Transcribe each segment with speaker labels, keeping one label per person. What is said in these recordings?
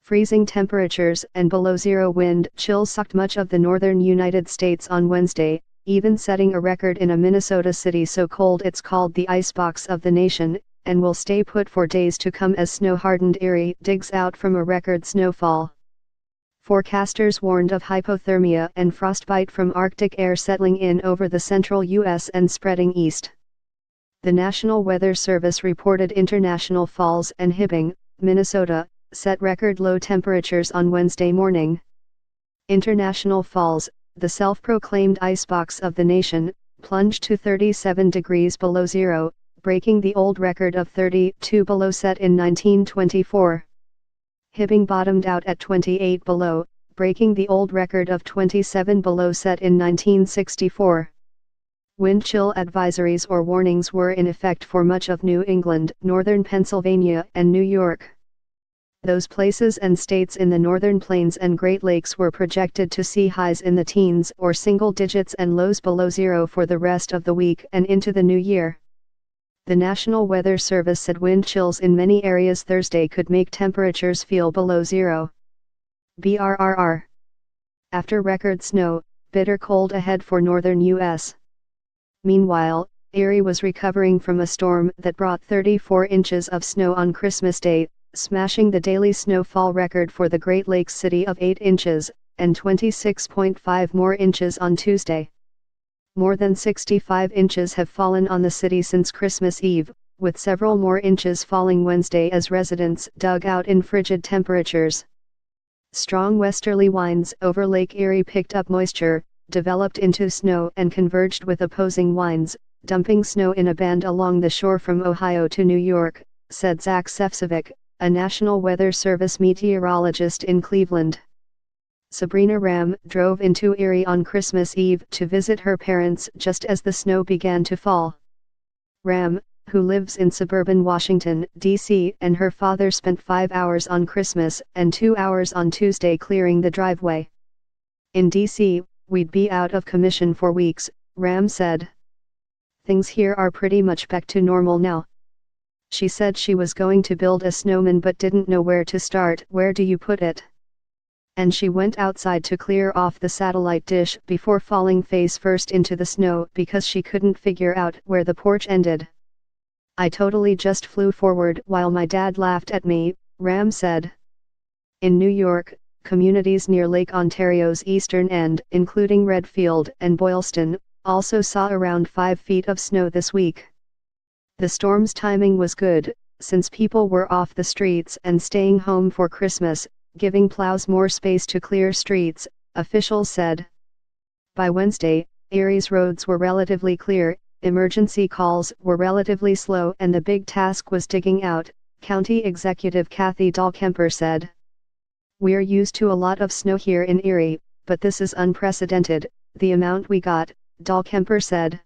Speaker 1: Freezing temperatures and below-zero wind chills sucked much of the northern United States on Wednesday, even setting a record in a Minnesota city so cold it's called the Icebox of the nation, and will stay put for days to come as snow-hardened Erie digs out from a record snowfall. Forecasters warned of hypothermia and frostbite from Arctic air settling in over the central U.S. and spreading east. The National Weather Service reported International Falls and Hibbing, Minnesota, set record low temperatures on Wednesday morning. International Falls, the self-proclaimed icebox of the nation, plunged to 37 degrees below zero, breaking the old record of 32 below set in 1924. Hibbing bottomed out at 28 below, breaking the old record of 27 below set in 1964. Wind chill advisories or warnings were in effect for much of New England, northern Pennsylvania, and New York. Those places and states in the northern plains and Great Lakes were projected to see highs in the teens or single digits and lows below zero for the rest of the week and into the new year. The National Weather Service said wind chills in many areas Thursday could make temperatures feel below zero. Brrr. After record snow, bitter cold ahead for northern U.S. Meanwhile, Erie was recovering from a storm that brought 34 inches of snow on Christmas Day, smashing the daily snowfall record for the Great Lakes city of 8 inches, and 26.5 more inches on Tuesday. More than 65 inches have fallen on the city since Christmas Eve, with several more inches falling Wednesday as residents dug out in frigid temperatures. Strong westerly winds over Lake Erie picked up moisture, developed into snow and converged with opposing winds, dumping snow in a band along the shore from Ohio to New York, said Zach Sefcovic, a National Weather Service meteorologist in Cleveland. Sabrina Ram drove into Erie on Christmas Eve to visit her parents just as the snow began to fall. Ram, who lives in suburban Washington, D.C., and her father spent 5 hours on Christmas and 2 hours on Tuesday clearing the driveway. In D.C., we'd be out of commission for weeks, Ram said. Things here are pretty much back to normal now. She said she was going to build a snowman but didn't know where to start. Where do you put it? And she went outside to clear off the satellite dish before falling face first into the snow because she couldn't figure out where the porch ended. I totally just flew forward while my dad laughed at me, Ram said. In New York, communities near Lake Ontario's eastern end, including Redfield and Boylston, also saw around 5 feet of snow this week. The storm's timing was good, since people were off the streets and staying home for Christmas, giving plows more space to clear streets, officials said. By Wednesday, Erie's roads were relatively clear, emergency calls were relatively slow and the big task was digging out, County Executive Kathy Dahlkemper said. We're used to a lot of snow here in Erie, but this is unprecedented, the amount we got, Dahlkemper said.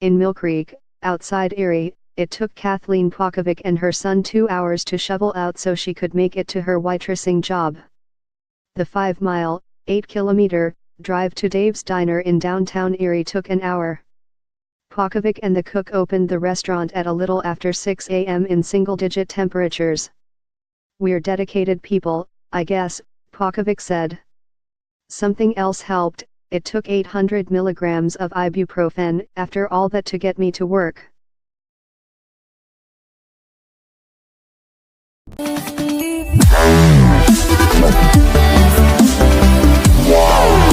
Speaker 1: In Mill Creek, outside Erie, it took Kathleen Pokovic and her son 2 hours to shovel out so she could make it to her waitressing job. The 5-mile, 8-kilometer, drive to Dave's Diner in downtown Erie took an hour. Pokovic and the cook opened the restaurant at a little after 6 a.m. in single-digit temperatures. We're dedicated people, I guess, Pokovic said. Something else helped. It took 800 milligrams of ibuprofen after all that to get me to work.
Speaker 2: Wow.